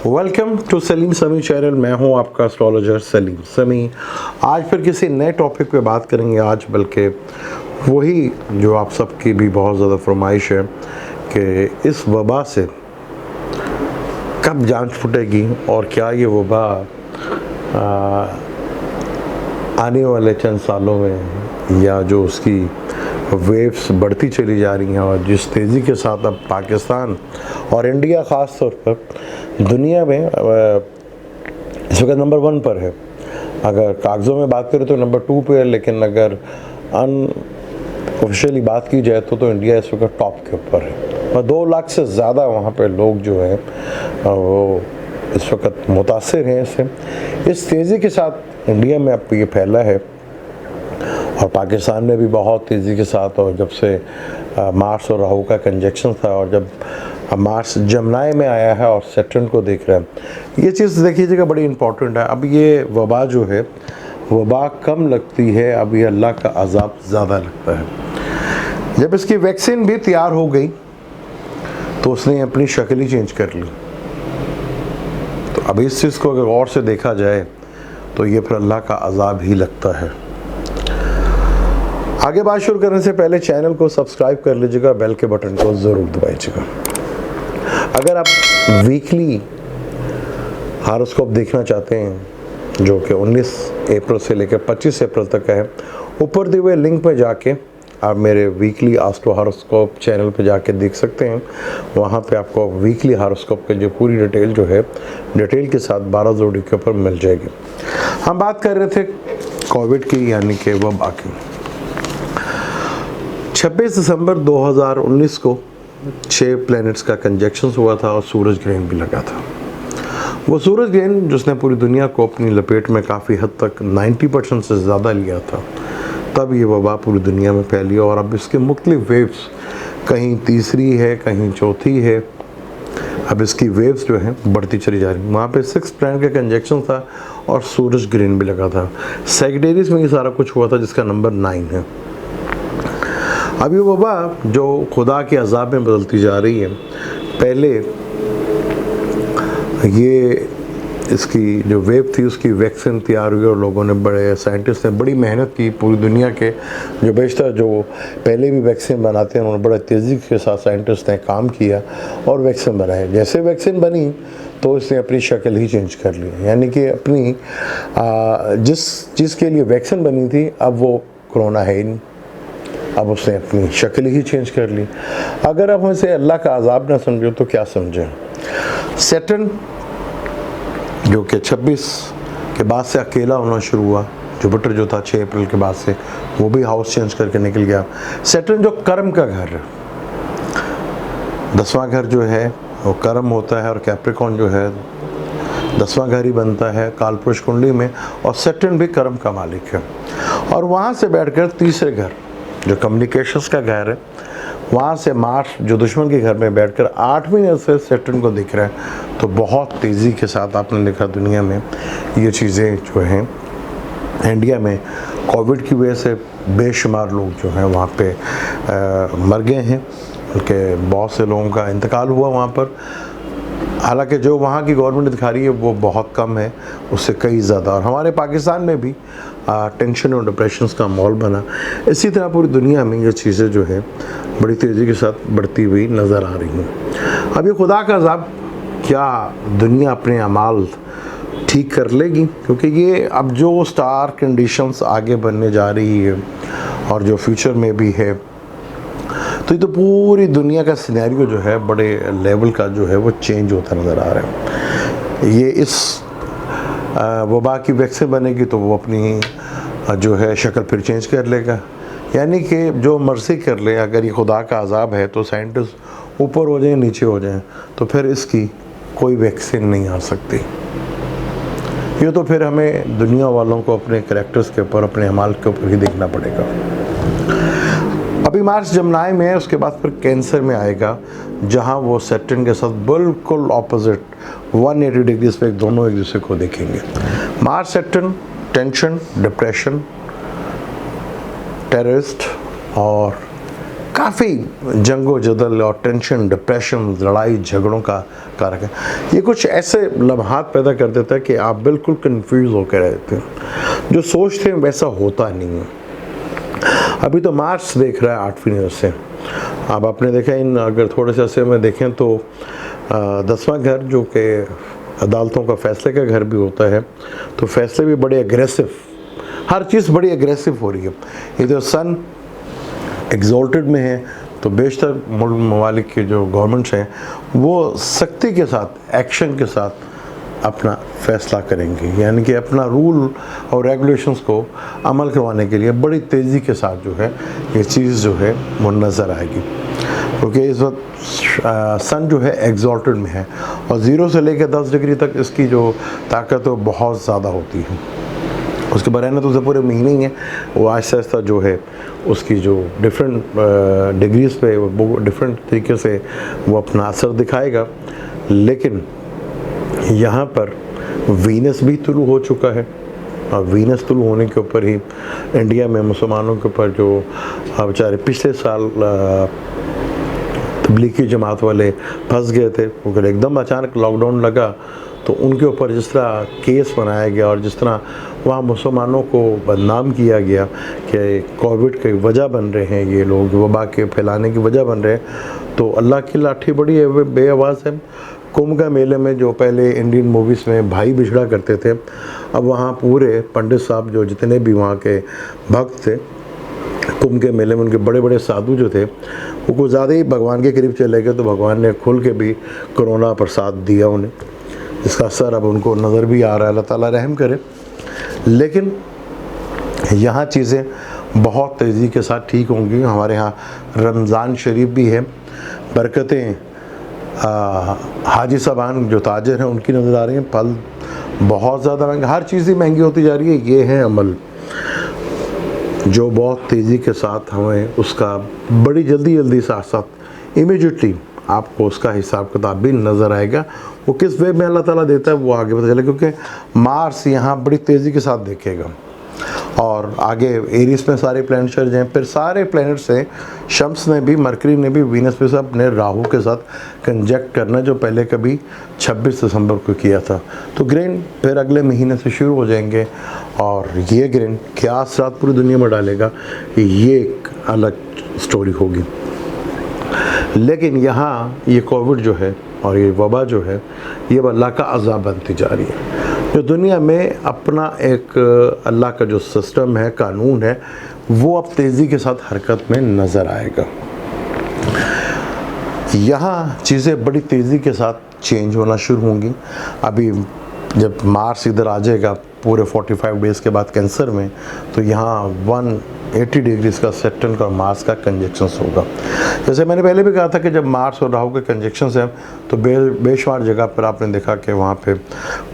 Welcome to Salim समी channel. मैं हूं आपका एस्ट्रोलॉजर सलीम समी। आज फिर किसी नए टॉपिक पे बात करेंगे। आज बल्कि वही जो आप सबकी भी बहुत ज़्यादा फरमाइश है कि इस वबा से कब जान फूटेगी और क्या ये वबा आने वाले चंद सालों में या जो उसकी वेव्स बढ़ती चली जा रही हैं और जिस तेज़ी के साथ अब पाकिस्तान और इंडिया ख़ास तौर पर दुनिया में इस वक्त नंबर 1 पर है। अगर कागज़ों में बात करें तो नंबर 2 पे है, लेकिन अगर अनऑफिशियली बात की जाए तो इंडिया इस वक्त टॉप के ऊपर है और 2 लाख से ज़्यादा वहाँ पे लोग जो है वो इस वक्त मुतासिर हैं इससे। इस तेज़ी के साथ इंडिया में अब ये फैला है और पाकिस्तान में भी बहुत तेज़ी के साथ। और जब से मार्स और राहु का कंजक्शन था और जब मार्स जमनाई में आया है और सैटर्न को देख रहा है, ये चीज़ देखिएगा बड़ी इंपॉर्टेंट है। अब ये वबा जो है वबा कम लगती है, अब ये अल्लाह का अज़ाब ज़्यादा लगता है। जब इसकी वैक्सीन भी तैयार हो गई तो उसने अपनी शक्ल ही चेंज कर ली। तो अब इस चीज़ को अगर गौर से देखा जाए तो ये फिर अल्लाह का अज़ाब ही लगता है। आगे बात शुरू करने से पहले चैनल को सब्सक्राइब कर लीजिएगा, बेल के बटन को ज़रूर दबाइएगा। अगर आप वीकली हॉरोस्कोप देखना चाहते हैं जो कि 19 अप्रैल से लेकर 25 अप्रैल तक का है, ऊपर दिए हुए लिंक पर जाके आप मेरे वीकली एस्ट्रो हॉरोस्कोप चैनल पे जाके देख सकते हैं। वहाँ पे आपको वीकली हॉरोस्कोप की जो पूरी डिटेल जो है डिटेल के साथ 12 जोड़ी के ऊपर मिल जाएगी। हम बात कर रहे थे कोविड की, यानी कि वबा की। 26 दिसंबर 2019 को 6 प्लैनेट्स का कंजक्शन हुआ था और सूरज ग्रहण भी लगा था। वो सूरज ग्रहण जिसने पूरी दुनिया को अपनी लपेट में काफ़ी हद तक 90% से ज़्यादा लिया था, तब ये वबा पूरी दुनिया में फैली और अब इसके मुख्तलिफ वेव्स, कहीं तीसरी है कहीं चौथी है, अब इसकी वेव्स जो हैं बढ़ती चली जा रही। वहाँ पे 6 प्लैनेट का कंजक्शन था और सूरज ग्रहण भी लगा था। सेजिटेरियस में ये सारा कुछ हुआ था जिसका नंबर 9 है। अब ये वबा जो खुदा के अज़ाब में बदलती जा रही है, पहले ये इसकी जो वेव थी उसकी वैक्सीन तैयार हुई और लोगों ने बड़े साइंटिस्ट ने बड़ी मेहनत की। पूरी दुनिया के जो बेशतर जो पहले भी वैक्सीन बनाते हैं उन्होंने बड़े तेज़ी के साथ साइंटिस्ट ने काम किया और वैक्सीन बनाए। जैसे वैक्सीन बनी तो इसने अपनी शक्ल ही चेंज कर ली, यानी कि अपनी जिस चीज़ के लिए वैक्सीन बनी थी अब वो कोरोना है ही नहीं, अब उसने अपनी शक्ल ही चेंज कर ली। अगर आप इसे अल्लाह का अज़ाब ना समझो तो क्या समझें। सैटर्न जो कि 26 के बाद से अकेला होना शुरू हुआ, जुपिटर जो था 6 अप्रैल के बाद से वो भी हाउस चेंज करके निकल गया। सैटर्न जो कर्म का घर है, 10वां घर जो है वो कर्म होता है और कैप्रिकॉर्न जो है 10वां घर ही बनता है कालपुरुष कुंडली में, और सैटर्न भी कर्म का मालिक है। और वहाँ से बैठकर तीसरे घर जो कम्युनिकेशंस का घर है, वहाँ से मार्स जो दुश्मन के घर में बैठकर 8वीं नज़र से सैटर्न को दिख रहा है। तो बहुत तेज़ी के साथ आपने देखा दुनिया में ये चीज़ें जो हैं। इंडिया में कोविड की वजह से बेशुमार लोग जो हैं वहाँ पे मर गए हैं, बल्कि बहुत से लोगों का इंतकाल हुआ वहाँ पर। हालांकि जो वहाँ की गवर्नमेंट दिखा रही है वो बहुत कम है, उससे कई ज़्यादा। और हमारे पाकिस्तान में भी टेंशन और डिप्रेशन का माहौल बना। इसी तरह पूरी दुनिया में ये चीज़ें जो है बड़ी तेज़ी के साथ बढ़ती हुई नज़र आ रही हैं। अब ये खुदा का अज़ाब, क्या दुनिया अपने अमाल ठीक कर लेगी? क्योंकि ये अब जो स्टार कंडीशंस आगे बनने जा रही है और जो फ्यूचर में भी है, तो ये तो पूरी दुनिया का सिनेरियो जो है बड़े लेवल का जो है वो चेंज होता नज़र आ रहा है। ये इस वबा की वैक्सीन बनेगी तो वो अपनी जो है शक्ल फिर चेंज कर लेगा, यानी कि जो मर्ज़ी कर ले। अगर ये खुदा का अज़ाब है तो साइंटिस्ट ऊपर हो जाए नीचे हो जाए तो फिर इसकी कोई वैक्सीन नहीं आ सकती। ये तो फिर हमें दुनिया वालों को अपने करैक्टर्स के ऊपर, अपने अमाल के ऊपर ही देखना पड़ेगा। अभी मार्स जमनाई में है, उसके बाद फिर कैंसर में आएगा, जहां वो सैटर्न के साथ बिल्कुल ऑपोजिट 180 डिग्रीज पे दोनों एक दूसरे को देखेंगे। Mars Saturn tension, depression, terrorist और काफ़ी जंगो जदल और टेंशन, डिप्रेशन, लड़ाई झगड़ों का कारक है। ये कुछ ऐसे लम्हात पैदा कर देता है कि आप बिल्कुल कंफ्यूज होकर रहते हैं, जो सोचते हैं वैसा होता नहीं है। अभी तो मार्च देख रहा है 8वीं न्यूज़ से। अब आपने देखा इन अगर थोड़े से ऐसे में देखें तो 10वां घर जो कि अदालतों का फैसले का घर भी होता है, तो फैसले भी बड़े एग्रेसिव, हर चीज़ बड़ी एग्रेसिव हो रही है। इधर सन एग्जॉल्टेड में है तो बेशतर ममालिक के जो गवर्नमेंट्स हैं वो सख्ती के साथ, एक्शन के साथ अपना फैसला करेंगे, यानी कि अपना रूल और रेगुलेशंस को अमल करवाने के लिए बड़ी तेज़ी के साथ जो है ये चीज़ जो है वो नज़र आएगी। क्योंकि इस वक्त सन जो है एग्जॉल्टेड में है और 0 से लेकर 10 डिग्री तक इसकी जो ताकत है बहुत ज़्यादा होती है। उसके बरहने तो उसे पूरे महीने ही है, वो आहिस्ता आहिस्ता जो है उसकी जो डिफरेंट डिग्रीज़ पे वो डिफरेंट तरीके से वो अपना असर दिखाएगा। लेकिन यहाँ पर वीनस भी तुलू हो चुका है और वीनस तुलू होने के ऊपर ही इंडिया में मुसलमानों के ऊपर जो बेचारे पिछले साल तबलीगी जमात वाले फंस गए थे, अगर एकदम अचानक लॉकडाउन लगा तो उनके ऊपर जिस तरह केस बनाया गया और जिस तरह वहाँ मुसलमानों को बदनाम किया गया कि कोविड की वजह बन रहे हैं ये लोग, वबा के फैलाने की वजह बन रहे हैं, तो अल्लाह की लाठी बड़ी है बेआवाज़ है। कुंभ का मेले में जो पहले इंडियन मूवीज़ में भाई बिछड़ा करते थे, अब वहाँ पूरे पंडित साहब जो जितने भी वहाँ के भक्त थे कुंभ के मेले में, उनके बड़े बड़े साधु जो थे वो कुछ ज़्यादा ही भगवान के करीब चले गए, तो भगवान ने खुल के भी कोरोना प्रसाद दिया उन्हें, इसका असर अब उनको नज़र भी आ रहा है। अल्लाह ताला रहम करे। लेकिन यहाँ चीज़ें बहुत तेज़ी के साथ ठीक होंगी। हमारे यहाँ रमज़ान शरीफ भी है, बरकतें हाजी साहबान जो ताजर हैं उनकी नज़र आ रही हैं, फल बहुत ज़्यादा महंगा, हर चीज़ ही महंगी होती जा रही है। ये है अमल जो बहुत तेज़ी के साथ हमें उसका बड़ी जल्दी साथ साथ इमीडिएटली आपको उसका हिसाब किताब भी नज़र आएगा। वो किस वे में अल्लाह ताला देता है वो आगे पता चले, क्योंकि मार्स यहाँ बड़ी तेज़ी के साथ देखेगा और आगे एरिस में सारे प्लैनेट चल जाएँ, फिर सारे प्लैनेट से शम्स ने भी, मरकरी ने भी, वीनस पे सब अपने राहु के साथ कंजक्ट करना, जो पहले कभी 26 दिसंबर को किया था। तो ग्रहण फिर अगले महीने से शुरू हो जाएंगे और ये ग्रहण क्या असरात पूरी दुनिया में डालेगा ये एक अलग स्टोरी होगी। लेकिन यहाँ ये कोविड जो है और ये वबा जो है ये अल्लाह का अज़ाब बनती जा रही है, जो दुनिया में अपना एक अल्लाह का जो सिस्टम है, कानून है, वो अब तेज़ी के साथ हरकत में नज़र आएगा। यहाँ चीज़ें बड़ी तेज़ी के साथ चेंज होना शुरू होंगी। अभी जब मार्स इधर आ जाएगा पूरे 45 डेज़ के बाद कैंसर में, तो यहाँ 180 डिग्रीज़ का सैटर्न का और मार्स का कंजक्शंस होगा। जैसे मैंने पहले भी कहा था कि जब मार्स और राहु के कंजक्शंस हैं तो बेशुमार जगह पर आपने देखा कि वहाँ पे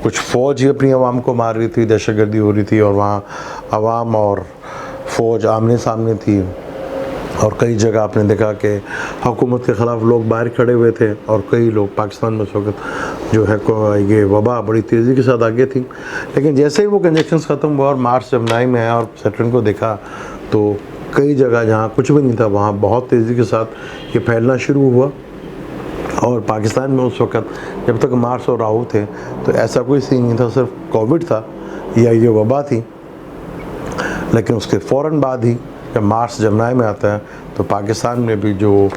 कुछ फ़ौज ही अपनी आवाम को मार रही थी, दहशतगर्दी हो रही थी और वहाँ आवाम और फ़ौज आमने सामने थी। और कई जगह आपने देखा कि हुकूमत के ख़िलाफ़ लोग बाहर खड़े हुए थे और कई लोग पाकिस्तान में उस वक्त जो है ये वबा बड़ी तेज़ी के साथ आगे थी। लेकिन जैसे ही वो कंजक्शंस ख़त्म हुआ और मार्स जब 9 में आया और सैटर्न को देखा तो कई जगह जहाँ कुछ भी नहीं था वहाँ बहुत तेज़ी के साथ ये फैलना शुरू हुआ। और पाकिस्तान में उस वक्त जब तक मार्स और राहु थे तो ऐसा कोई सीन नहीं था, सिर्फ कोविड था या ये वबा थी। लेकिन उसके फ़ौरन बाद ही जब मार्स जमनाई में आता है तो पाकिस्तान में भी जो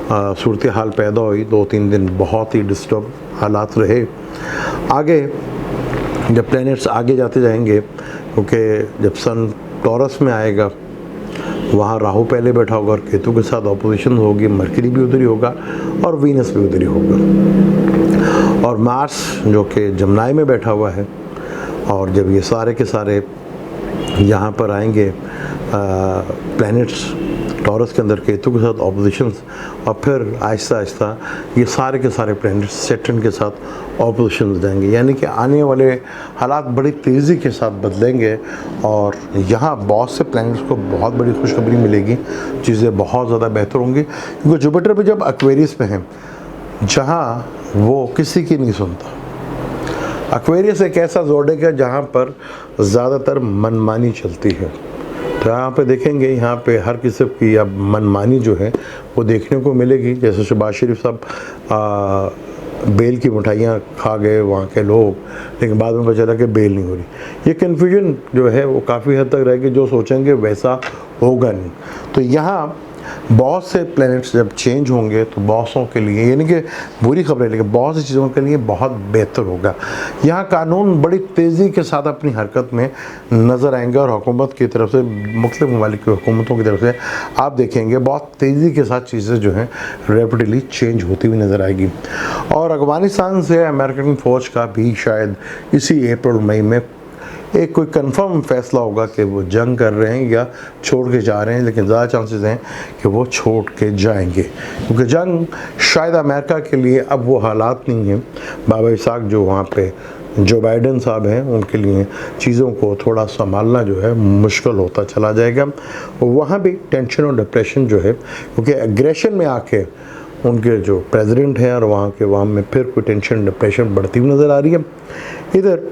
सूरत हाल पैदा हुई, 2-3 दिन बहुत ही डिस्टर्ब हालात रहे। आगे जब प्लैनेट्स आगे जाते जाएंगे, क्योंकि जब सन टॉरस में आएगा वहाँ राहु पहले बैठा होगा और केतु के साथ ऑपोजिशन होगी, मरकरी भी उधर ही होगा और वीनस भी उधर ही होगा। और मार्स जो कि जमनाई में बैठा हुआ है, और जब ये सारे के सारे यहाँ पर आएंगे प्लैनेट्स टॉरस के अंदर केतु के साथ ऑपोजिशंस, और फिर आहिस्ता आहिस्ता ये सारे के सारे प्लैनेट्स सैटर्न के साथ ऑपोजिशंस देंगे, यानी कि आने वाले हालात बड़ी तेज़ी के साथ बदलेंगे। और यहाँ बहुत से प्लैनेट्स को बहुत बड़ी खुशखबरी मिलेगी, चीज़ें बहुत ज़्यादा बेहतर होंगी। क्योंकि जुपिटर भी जब एक्वेरियस में है जहाँ वो किसी की नहीं सुनता, एक्वेरियस एक ऐसा ज़ोडिएक है जहाँ पर ज़्यादातर मनमानी चलती है, तो यहाँ पे देखेंगे, यहाँ पे हर किस्म की अब मनमानी जो है वो देखने को मिलेगी। जैसे शहबाज शरीफ साहब बेल की मिठाइयाँ खा गए वहाँ के लोग, लेकिन बाद में पता चला कि बेल नहीं हो रही। ये कन्फ्यूजन जो है वो काफ़ी हद तक रहेगी, जो सोचेंगे वैसा होगा नहीं। तो यहाँ बहुत से प्लैनेट्स जब चेंज होंगे तो बॉसों के लिए, यानी कि बुरी खबर है लेकिन बहुत सी चीज़ों के लिए बहुत बेहतर होगा। यहाँ कानून बड़ी तेज़ी के साथ अपनी हरकत में नज़र आएंगे और हुकूमत की तरफ से, मुख्तलिफ ममालिक की हुकूमतों की तरफ से आप देखेंगे बहुत तेज़ी के साथ चीज़ें जो हैं रैपिडली चेंज होती हुई नज़र आएगी। और अफ़गानिस्तान से अमेरिकन फ़ौज का भी शायद इसी अप्रैल मई में एक कोई कंफर्म फैसला होगा कि वो जंग कर रहे हैं या छोड़ के जा रहे हैं, लेकिन ज़्यादा चांसेस हैं कि वो छोड़ के जाएंगे, क्योंकि जंग शायद अमेरिका के लिए अब वो हालात नहीं हैं। बाबा इसाक जो वहाँ पे जो बाइडन साहब हैं उनके लिए चीज़ों को थोड़ा संभालना जो है मुश्किल होता चला जाएगा। वहाँ भी टेंशन और डिप्रेशन जो है, क्योंकि एग्रेशन में आके उनके जो प्रेसिडेंट हैं और वहाँ में फिर कोई टेंशन डिप्रेशन बढ़ती हुई नज़र आ रही है। इधर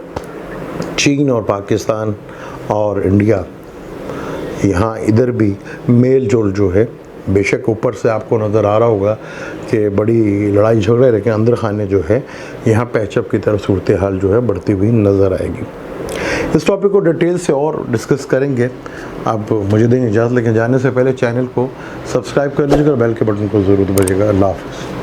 चीन और पाकिस्तान और इंडिया, यहाँ इधर भी मेल जोल जो है, बेशक ऊपर से आपको नज़र आ रहा होगा कि बड़ी लड़ाई झगड़े, लेकिन अंदर खाने जो है यहाँ पैचअप की तरफ सूरत हाल जो है बढ़ती हुई नज़र आएगी। इस टॉपिक को डिटेल से और डिस्कस करेंगे। आप मुझे देंगे इजाज़त, लेकिन जाने से पहले चैनल को सब्सक्राइब कर लीजिएगा और बेल के बटन को ज़रूर दबाइएगा। अल्लाह हाफ़िज़।